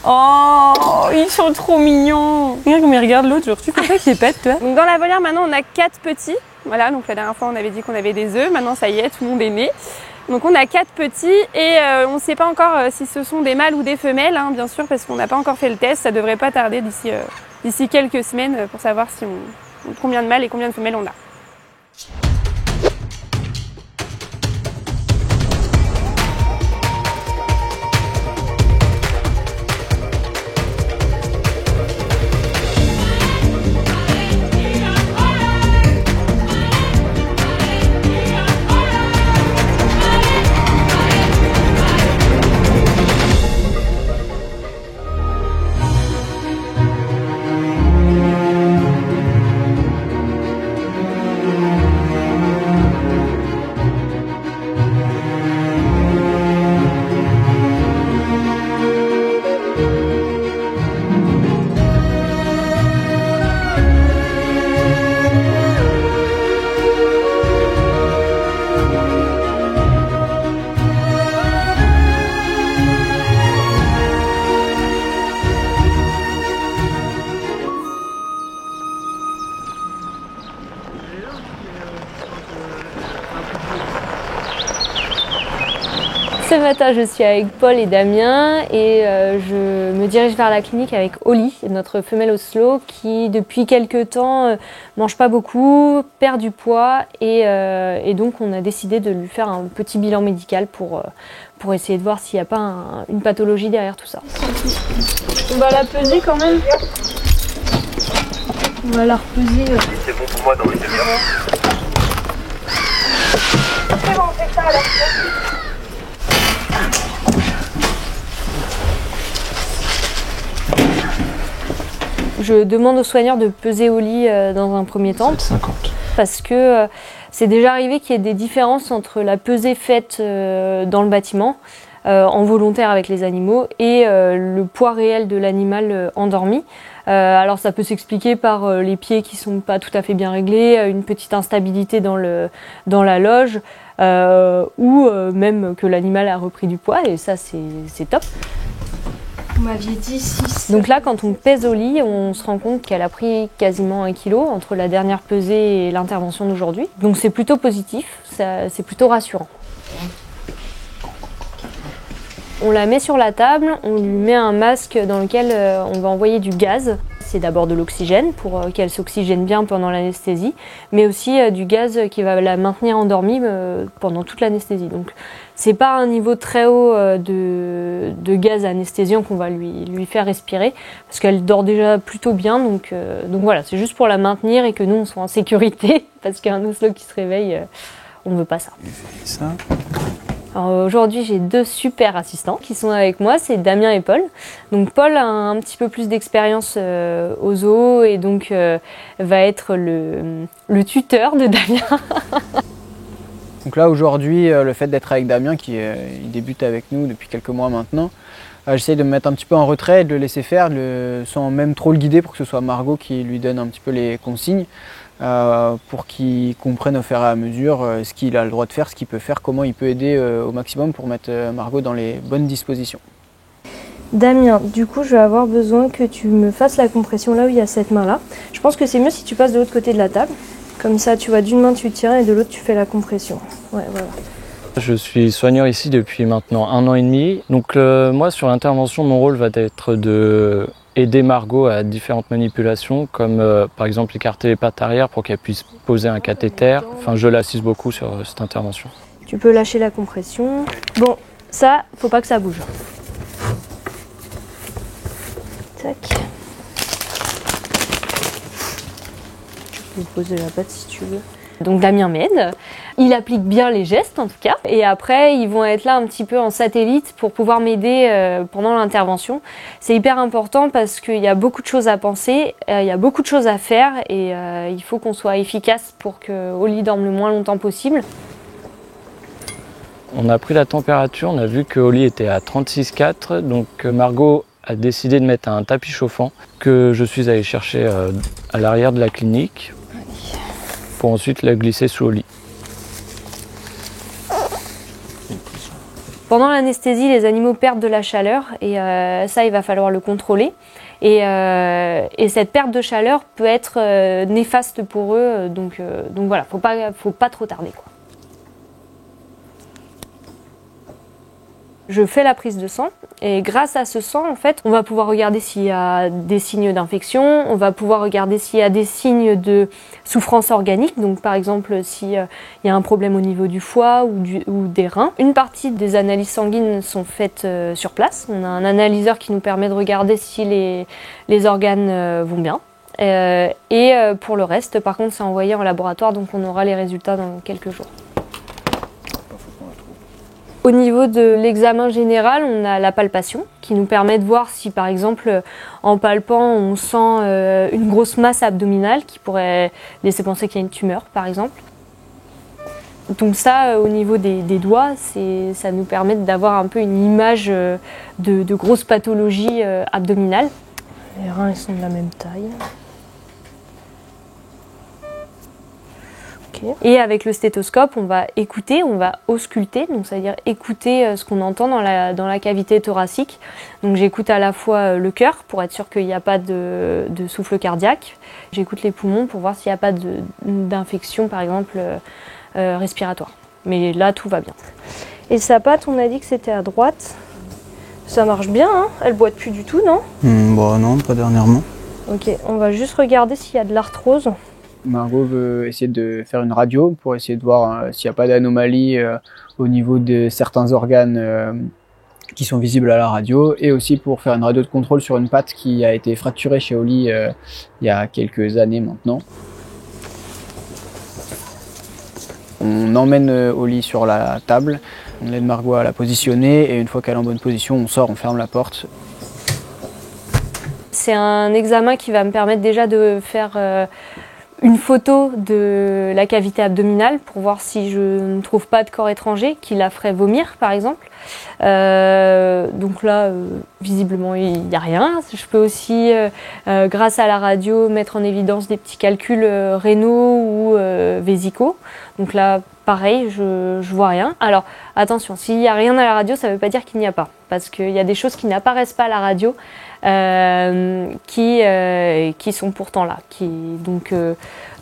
Oh, ils sont trop mignons. Regarde comme ils regardent l'autre, genre tu fais pas qu'ils pètent, toi. Donc dans la volière maintenant on a 4 petits. Voilà, donc la dernière fois on avait dit qu'on avait des œufs, maintenant ça y est, tout le monde est né. Donc on a 4 petits et on ne sait pas encore si ce sont des mâles ou des femelles, hein, bien sûr, parce qu'on n'a pas encore fait le test. Ça devrait pas tarder d'ici quelques semaines pour savoir si combien de mâles et combien de femelles on a. Ce matin, je suis avec Paul et Damien et je me dirige vers la clinique avec Oli, notre femelle Oslo, qui depuis quelques temps mange pas beaucoup, perd du poids et donc on a décidé de lui faire un petit bilan médical pour essayer de voir s'il n'y a pas une pathologie derrière tout ça. On va la peser quand même. On va la repeser. C'est bon pour moi dans les demi-heures. C'est bon, on fait ça alors. Je demande aux soigneurs de peser Oli dans un premier temps. 50. Parce que c'est déjà arrivé qu'il y ait des différences entre la pesée faite dans le bâtiment, en volontaire avec les animaux, et le poids réel de l'animal endormi. Alors ça peut s'expliquer par les pieds qui sont pas tout à fait bien réglés, une petite instabilité dans la loge, ou même que l'animal a repris du poids, et ça c'est top. Vous m'aviez dit 6. Donc là, quand on pèse Oli, on se rend compte qu'elle a pris quasiment 1 kg entre la dernière pesée et l'intervention d'aujourd'hui. Donc c'est plutôt positif, c'est plutôt rassurant. On la met sur la table, on lui met un masque dans lequel on va envoyer du gaz. C'est d'abord de l'oxygène pour qu'elle s'oxygène bien pendant l'anesthésie, mais aussi du gaz qui va la maintenir endormie pendant toute l'anesthésie. Donc c'est pas un niveau très haut de gaz anesthésiant qu'on va lui faire respirer, parce qu'elle dort déjà plutôt bien, donc voilà, c'est juste pour la maintenir et que nous on soit en sécurité, parce qu'un Oslo qui se réveille, on ne veut pas ça. Ça. Alors aujourd'hui, j'ai 2 super assistants qui sont avec moi, c'est Damien et Paul. Donc Paul a un petit peu plus d'expérience au zoo et donc va être le tuteur de Damien. Donc là aujourd'hui, le fait d'être avec Damien, il débute avec nous depuis quelques mois maintenant, j'essaie de me mettre un petit peu en retrait et de le laisser faire sans même trop le guider, pour que ce soit Margot qui lui donne un petit peu les consignes. Pour qu'il comprenne au fur et à mesure ce qu'il a le droit de faire, ce qu'il peut faire, comment il peut aider au maximum pour mettre Margot dans les bonnes dispositions. Damien, du coup je vais avoir besoin que tu me fasses la compression là où il y a cette main là. Je pense que c'est mieux si tu passes de l'autre côté de la table. Comme ça tu vois, d'une main tu tiens et de l'autre tu fais la compression. Ouais, voilà. Je suis soigneur ici depuis maintenant 1 an et demi. Donc moi sur l'intervention, mon rôle va être de aider Margot à différentes manipulations, comme par exemple écarter les pattes arrière pour qu'elle puisse poser un cathéter. Enfin, je l'assiste beaucoup sur cette intervention. Tu peux lâcher la compression. Bon, ça, faut pas que ça bouge. Tac. Tu peux poser la patte si tu veux. Donc Damien m'aide, il applique bien les gestes en tout cas, et après ils vont être là un petit peu en satellite pour pouvoir m'aider pendant l'intervention. C'est hyper important parce qu'il y a beaucoup de choses à penser, il y a beaucoup de choses à faire et il faut qu'on soit efficace pour que Oli dorme le moins longtemps possible. On a pris la température, on a vu que Oli était à 36,4, donc Margot a décidé de mettre un tapis chauffant que je suis allé chercher à l'arrière de la clinique, pour ensuite la glisser sous Oli. Pendant l'anesthésie, les animaux perdent de la chaleur et ça, il va falloir le contrôler. Et cette perte de chaleur peut être néfaste pour eux, donc voilà, faut pas trop tarder, quoi. Je fais la prise de sang et grâce à ce sang, en fait, on va pouvoir regarder s'il y a des signes d'infection, on va pouvoir regarder s'il y a des signes de souffrance organique, donc par exemple s'il y a un problème au niveau du foie ou des reins. Une partie des analyses sanguines sont faites sur place. On a un analyseur qui nous permet de regarder si les organes vont bien. Pour le reste, par contre, c'est envoyé en laboratoire, donc on aura les résultats dans quelques jours. Au niveau de l'examen général, on a la palpation qui nous permet de voir si par exemple en palpant on sent une grosse masse abdominale qui pourrait laisser penser qu'il y a une tumeur par exemple. Donc ça, au niveau des doigts, ça nous permet d'avoir un peu une image de grosse pathologie abdominale. Les reins ils sont de la même taille. Et avec le stéthoscope, on va écouter, on va ausculter, donc c'est-à-dire écouter ce qu'on entend dans la cavité thoracique. Donc j'écoute à la fois le cœur pour être sûr qu'il n'y a pas de souffle cardiaque. J'écoute les poumons pour voir s'il n'y a pas d'infection, par exemple, respiratoire. Mais là, tout va bien. Et sa patte, on a dit que c'était à droite. Ça marche bien, hein? Elle boite plus du tout, non? Bon, non, pas dernièrement. Ok, on va juste regarder s'il y a de l'arthrose. Margot veut essayer de faire une radio pour essayer de voir s'il n'y a pas d'anomalie au niveau de certains organes qui sont visibles à la radio, et aussi pour faire une radio de contrôle sur une patte qui a été fracturée chez Oli il y a quelques années maintenant. On emmène Oli sur la table, on aide Margot à la positionner, et une fois qu'elle est en bonne position, on sort, on ferme la porte. C'est un examen qui va me permettre déjà de faire une photo de la cavité abdominale pour voir si je ne trouve pas de corps étranger qui la ferait vomir par exemple. Donc là, visiblement, il n'y a rien. Je peux aussi, grâce à la radio, mettre en évidence des petits calculs rénaux ou vésicaux. Donc là, pareil, je vois rien. Alors attention, s'il n'y a rien à la radio, ça ne veut pas dire qu'il n'y a pas. Parce qu'il y a des choses qui n'apparaissent pas à la radio qui sont pourtant là. Donc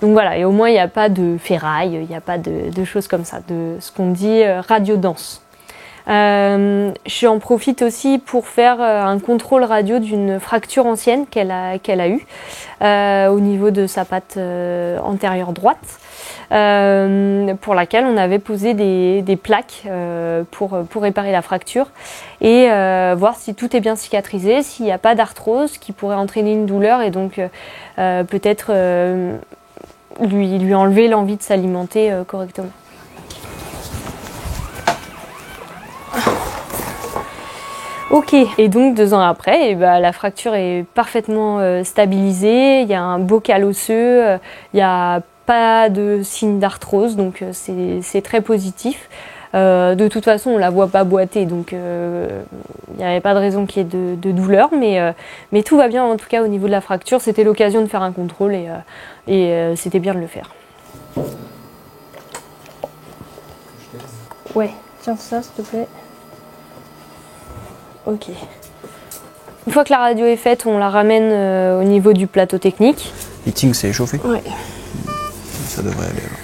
voilà, et au moins il n'y a pas de ferraille, il n'y a pas de choses comme ça, de ce qu'on dit radiodense. J'en profite aussi pour faire un contrôle radio d'une fracture ancienne qu'elle a eue au niveau de sa patte antérieure droite, pour laquelle on avait posé des plaques pour réparer la fracture et voir si tout est bien cicatrisé, s'il n'y a pas d'arthrose qui pourrait entraîner une douleur et donc peut-être lui enlever l'envie de s'alimenter correctement. Ok, et donc 2 ans après, la fracture est parfaitement stabilisée, il y a un bocal osseux, il n'y a pas de signe d'arthrose, donc c'est très positif. De toute façon, on ne la voit pas boiter, donc il n'y avait pas de raison qu'il y ait de douleur, mais tout va bien en tout cas au niveau de la fracture. C'était l'occasion de faire un contrôle et c'était bien de le faire. Ouais, tiens ça s'il te plaît. Ok. Une fois que la radio est faite, on la ramène au niveau du plateau technique. L'heating s'est échauffé? Ouais. Ça devrait aller alors.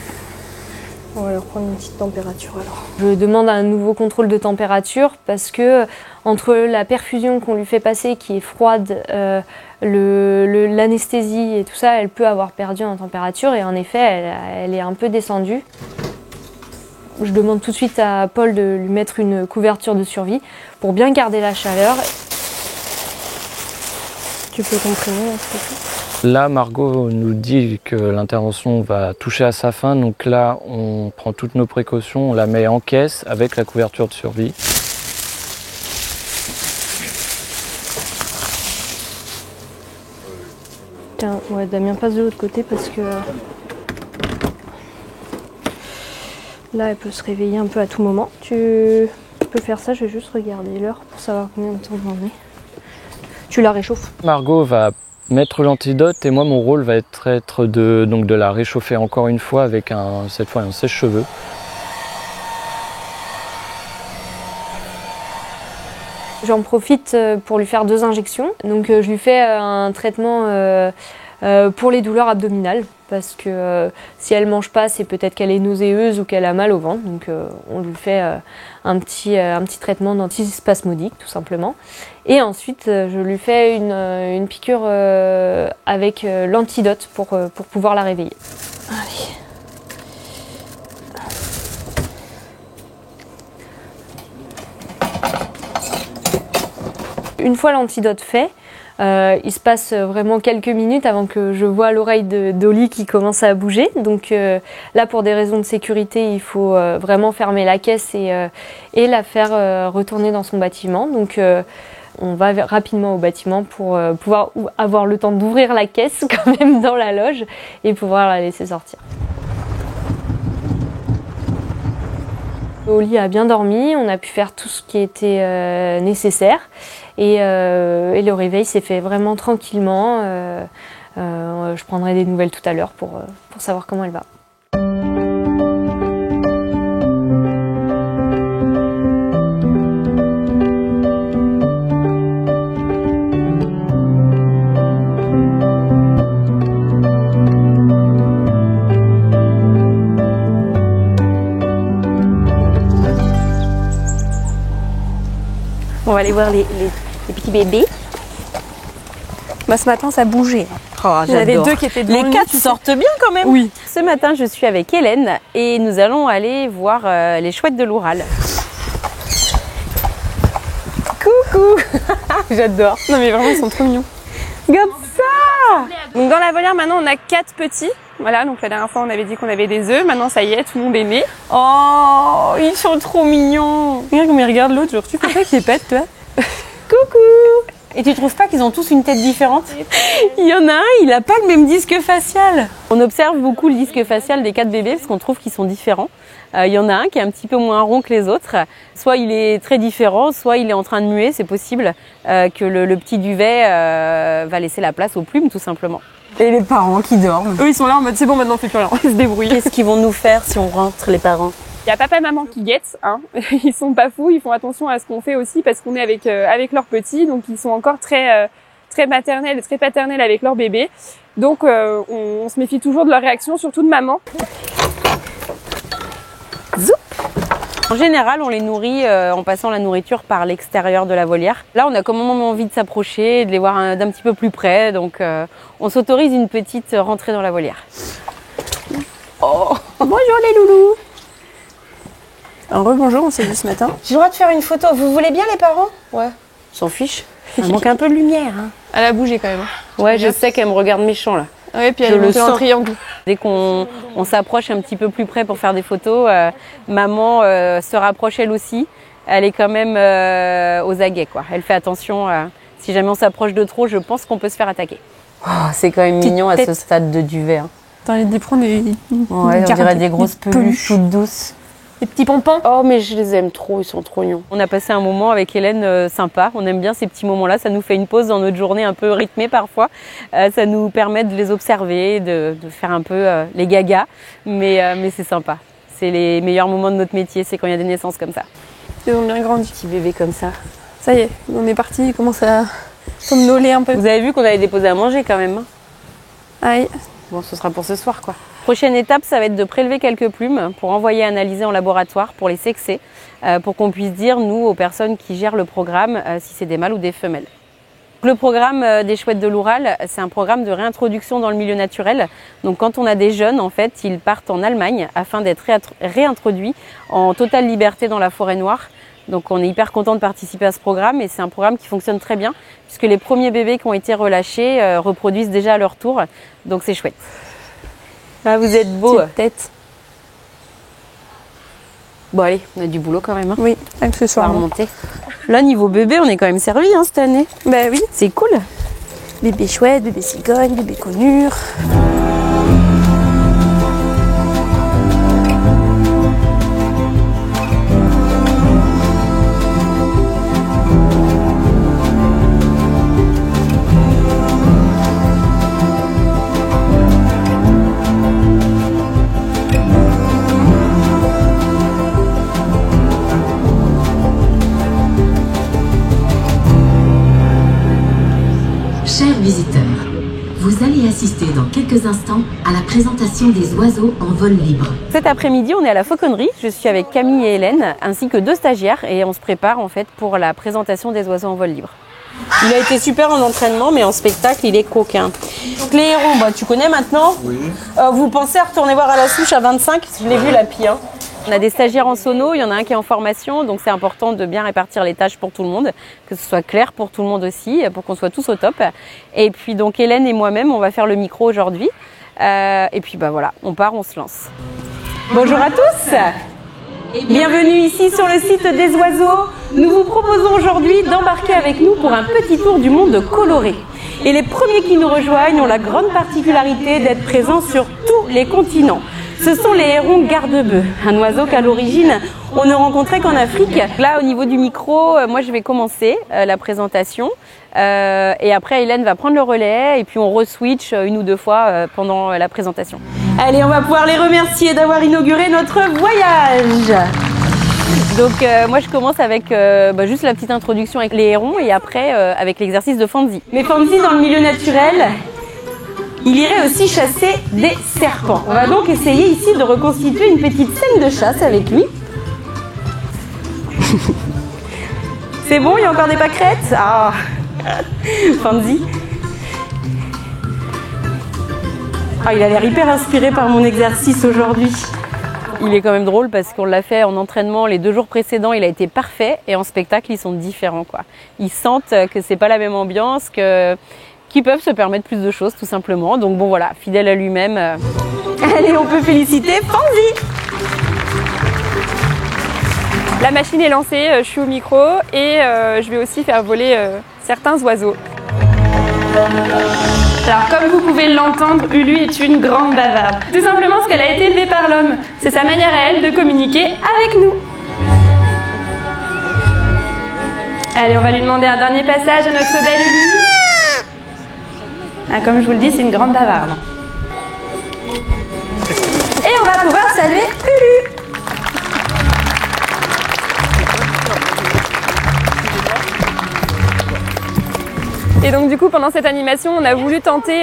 On va leur prendre une petite température alors. Je demande un nouveau contrôle de température parce que entre la perfusion qu'on lui fait passer qui est froide, l'anesthésie et tout ça, elle peut avoir perdu en température et en effet elle est un peu descendue. Je demande tout de suite à Paul de lui mettre une couverture de survie pour bien garder la chaleur. Tu peux comprimer un petit peu. Là, Margot nous dit que l'intervention va toucher à sa fin, donc là, on prend toutes nos précautions, on la met en caisse avec la couverture de survie. Tiens, ouais, Damien, passe de l'autre côté parce que là, elle peut se réveiller un peu à tout moment. Tu peux faire ça, je vais juste regarder l'heure pour savoir combien de temps on en est. Tu la réchauffes. Margot va mettre l'antidote et moi, mon rôle va être de la réchauffer encore une fois avec cette fois un sèche-cheveux. J'en profite pour lui faire 2 injections. Donc je lui fais un traitement pour les douleurs abdominales parce que si elle mange pas, c'est peut-être qu'elle est nauséeuse ou qu'elle a mal au ventre. Donc on lui fait un petit traitement d'antispasmodique tout simplement. Et ensuite je lui fais une piqûre avec l'antidote pour pouvoir la réveiller. Allez. Une fois l'antidote fait, il se passe vraiment quelques minutes avant que je vois l'oreille d'Oli qui commence à bouger. Donc là, pour des raisons de sécurité, il faut vraiment fermer la caisse et la faire retourner dans son bâtiment. Donc on va rapidement au bâtiment pour pouvoir avoir le temps d'ouvrir la caisse quand même dans la loge et pouvoir la laisser sortir. Oli a bien dormi, on a pu faire tout ce qui était nécessaire et le réveil s'est fait vraiment tranquillement. Je prendrai des nouvelles tout à l'heure pour savoir comment elle va. On va aller voir les petits bébés. Bah, ce matin, ça bougeait. Oh, Il y en avait 2 qui étaient devant Les le 4 sortent bien quand même. Oui. Ce matin, je suis avec Hélène et nous allons aller voir les chouettes de l'Oural. Coucou. J'adore. Non mais vraiment, ils sont trop mignons. Comme ça. Donc dans la volière, maintenant, on a 4 petits. Voilà, donc la dernière fois, on avait dit qu'on avait des œufs. Maintenant, ça y est, tout le monde est né. Oh, ils sont trop mignons. Regarde comment ils regardent l'autre. Genre, tu pensais qu'ils pètent, toi? Coucou. Et tu trouves pas qu'ils ont tous une tête différente? Il y en a un, il a pas le même disque facial. On observe beaucoup le disque facial des 4 bébés parce qu'on trouve qu'ils sont différents. Il y en a un qui est un petit peu moins rond que les autres. Soit il est très différent, soit il est en train de muer. C'est possible que le petit duvet va laisser la place aux plumes, tout simplement. Et les parents qui dorment. Eux, ils sont là en mode c'est bon, maintenant on fait plus rien. Ils se débrouillent. Qu'est-ce qu'ils vont nous faire si on rentre, les parents? Il y a papa et maman qui guettent, hein. Ils sont pas fous, ils font attention à ce qu'on fait aussi parce qu'on est avec leurs petits, donc ils sont encore très maternels et très paternels avec leur bébé. Donc on se méfie toujours de leur réaction, surtout de maman. Zoup. En général, on les nourrit en passant la nourriture par l'extérieur de la volière. Là, on a quand même envie de s'approcher, de les voir d'un petit peu plus près, donc on s'autorise une petite rentrée dans la volière. Oh. Bonjour les loulous. Un rebonjour, on s'est vu ce matin. J'ai le droit de faire une photo. Vous voulez bien les parents? Ouais. S'en fiche. Il manque un peu de lumière. Hein. Elle a bougé quand même. Ouais, je sais qu'elle me regarde méchant là. Ouais, puis elle est montée en triangle. Dès qu'on s'approche un petit peu plus près pour faire des photos, maman se rapproche elle aussi. Elle est quand même aux aguets, quoi. Elle fait attention. Si jamais on s'approche de trop, je pense qu'on peut se faire attaquer. Oh, c'est quand même mignon à ce stade de duvet. Hein. Attends, elle est prendre des ouais, on dirait des grosses peluches toutes douces. Des petits pompons. Oh, mais je les aime trop, ils sont trop mignons. On a passé un moment avec Hélène sympa. On aime bien ces petits moments-là. Ça nous fait une pause dans notre journée un peu rythmée parfois. Ça nous permet de les observer, de faire un peu les gagas. Mais c'est sympa. C'est les meilleurs moments de notre métier, c'est quand il y a des naissances comme ça. Ils ont bien grandi. Petit bébé comme ça. Ça y est, on est parti. Il commence à somnoler un peu. Vous avez vu qu'on avait déposé à manger quand même. Hein. Aïe. Bon, ce sera pour ce soir, quoi. Prochaine étape, ça va être de prélever quelques plumes pour envoyer analyser en laboratoire pour les sexer, pour qu'on puisse dire, nous, aux personnes qui gèrent le programme, si c'est des mâles ou des femelles. Le programme des chouettes de l'Oural, c'est un programme de réintroduction dans le milieu naturel. Donc quand on a des jeunes, en fait, ils partent en Allemagne afin d'être réintroduits en totale liberté dans la forêt noire. Donc on est hyper content de participer à ce programme et c'est un programme qui fonctionne très bien puisque les premiers bébés qui ont été relâchés reproduisent déjà à leur tour. Donc c'est chouette. Ah, vous êtes beau. Tête. Bon allez, on a du boulot quand même. Hein. Oui, accessoirement. On va remonter. Là niveau bébé, on est quand même servi hein, cette année. Bah oui. C'est cool. Bébé chouette, bébé cigogne, bébé conure. Chers visiteurs, vous allez assister dans quelques instants à la présentation des oiseaux en vol libre. Cet après-midi, on est à la Fauconnerie. Je suis avec Camille et Hélène, ainsi que 2 stagiaires, et on se prépare en fait pour la présentation des oiseaux en vol libre. Il a été super en entraînement, mais en spectacle, il est coquin. Donc les hérons, tu connais maintenant? Oui. Vous pensez à retourner voir à la souche à 25? Je l'ai vu la pie. On a des stagiaires en sono, il y en a un qui est en formation, donc c'est important de bien répartir les tâches pour tout le monde, que ce soit clair pour tout le monde aussi, pour qu'on soit tous au top. Et puis donc Hélène et moi-même, on va faire le micro aujourd'hui. Et puis voilà, on part, on se lance. Bonjour à tous! Bienvenue ici sur le site des oiseaux. Nous vous proposons aujourd'hui d'embarquer avec nous pour un petit tour du monde coloré. Et les premiers qui nous rejoignent ont la grande particularité d'être présents sur tous les continents. Ce sont les hérons garde-bœufs, un oiseau qu'à l'origine on ne rencontrait qu'en Afrique. Là au niveau du micro, moi je vais commencer la présentation et après Hélène va prendre le relais et puis on re-switch 1 ou 2 fois pendant la présentation. Allez, on va pouvoir les remercier d'avoir inauguré notre voyage. Donc moi je commence avec juste la petite introduction avec les hérons et après avec l'exercice de Fanzi. Mais Fanzi dans le milieu naturel, il irait aussi chasser des serpents. On va donc essayer ici de reconstituer une petite scène de chasse avec lui. C'est bon, il y a encore des pâquerettes? Ah, Fanzi. Ah, il a l'air hyper inspiré par mon exercice aujourd'hui. Il est quand même drôle parce qu'on l'a fait en entraînement les 2 jours précédents, il a été parfait et en spectacle ils sont différents quoi. Ils sentent que c'est pas la même ambiance, qu'ils peuvent se permettre plus de choses tout simplement. Donc bon voilà, fidèle à lui-même. Allez, on peut féliciter Fanzi. La machine est lancée, je suis au micro et je vais aussi faire voler certains oiseaux. Alors comme vous pouvez l'entendre, Ulu est une grande bavarde. Tout simplement parce qu'elle a été élevée par l'homme. C'est sa manière à elle de communiquer avec nous. Allez, on va lui demander un dernier passage à notre belle Ulu. Ah, comme je vous le dis, c'est une grande bavarde. Et on va pouvoir saluer Ulu. Et donc du coup pendant cette animation on a voulu tenter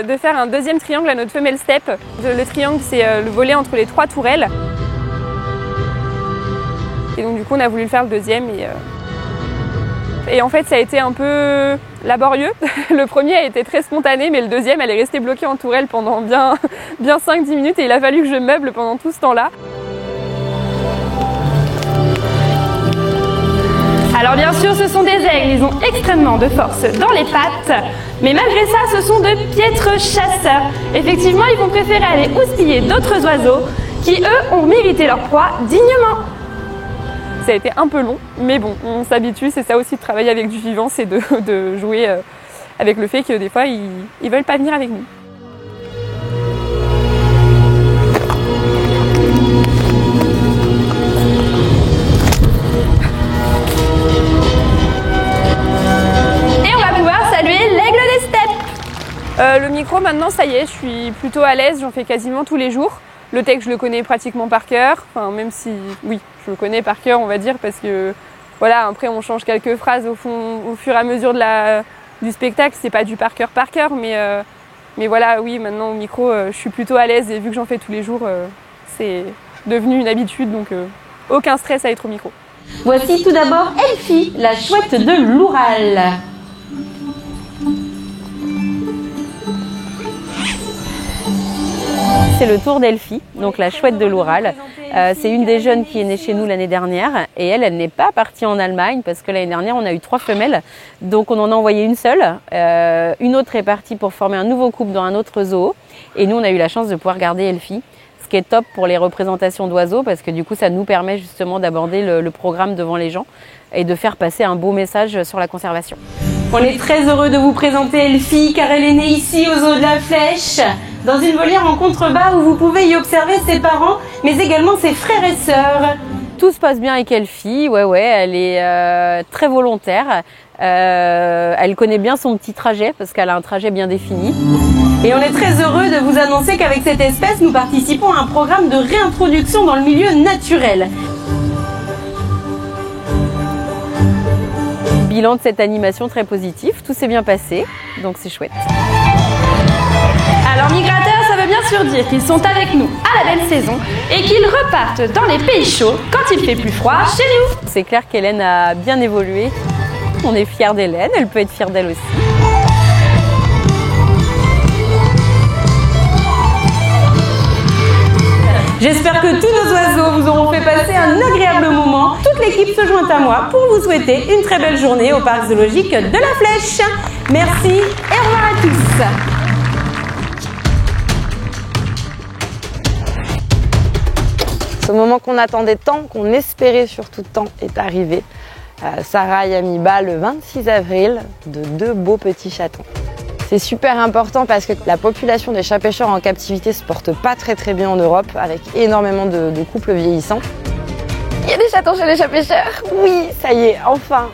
de faire un 2e triangle à notre femelle steppe. Le triangle c'est le volet entre les 3 tourelles. Et donc du coup on a voulu le faire le 2e et en fait ça a été un peu laborieux. Le premier a été très spontané mais le 2e elle est restée bloquée en tourelle pendant bien 5-10 minutes et il a fallu que je meuble pendant tout ce temps-là. Alors bien sûr, ce sont des aigles, ils ont extrêmement de force dans les pattes, mais malgré ça, ce sont de piètres chasseurs. Effectivement, ils vont préférer aller houspiller d'autres oiseaux qui, eux, ont mérité leur proie dignement. Ça a été un peu long, mais bon, on s'habitue, c'est ça aussi de travailler avec du vivant, c'est de jouer avec le fait que des fois, ils veulent pas venir avec nous. Le micro maintenant ça y est, je suis plutôt à l'aise, j'en fais quasiment tous les jours. Le texte je le connais pratiquement par cœur, enfin même si oui je le connais par cœur on va dire parce que voilà après on change quelques phrases au fur et à mesure du spectacle, c'est pas du par cœur mais voilà oui maintenant au micro je suis plutôt à l'aise et vu que j'en fais tous les jours c'est devenu une habitude donc aucun stress à être au micro. Voici tout d'abord Elfie, la chouette de l'Oural. C'est le tour d'Elfie, donc la chouette de l'Oural. C'est une des jeunes qui est née chez nous l'année dernière et elle n'est pas partie en Allemagne parce que l'année dernière on a eu 3 femelles, donc on en a envoyé une seule. Une autre est partie pour former un nouveau couple dans un autre zoo et nous on a eu la chance de pouvoir garder Elfie, ce qui est top pour les représentations d'oiseaux parce que du coup ça nous permet justement d'aborder le programme devant les gens et de faire passer un beau message sur la conservation. On est très heureux de vous présenter Elfie car elle est née ici au zoo de la Flèche, dans une volière en contrebas où vous pouvez y observer ses parents, mais également ses frères et sœurs. Tout se passe bien avec Elfie, ouais, elle est très volontaire. Elle connaît bien son petit trajet parce qu'elle a un trajet bien défini. Et on est très heureux de vous annoncer qu'avec cette espèce, nous participons à un programme de réintroduction dans le milieu naturel. Bilan de cette animation très positif, tout s'est bien passé. Donc c'est chouette. Alors migrateurs, ça veut bien sûr dire qu'ils sont avec nous à la belle saison et qu'ils repartent dans les pays chauds quand il fait plus froid chez nous. C'est clair qu'Hélène a bien évolué. On est fiers d'Hélène, elle peut être fière d'elle aussi. J'espère que tous nos oiseaux vous auront fait passer un agréable moment. Toute l'équipe se joint à moi pour vous souhaiter une très belle journée au parc zoologique de la Flèche. Merci et au revoir à tous. Ce moment qu'on attendait tant, qu'on espérait surtout tant, est arrivé. Sarah y a mis bas le 26 avril de 2 beaux petits chatons. C'est super important parce que la population des chats pêcheurs en captivité se porte pas très bien en Europe, avec énormément de couples vieillissants. Il y a des chatons chez les chats pêcheurs. Oui, ça y est, enfin.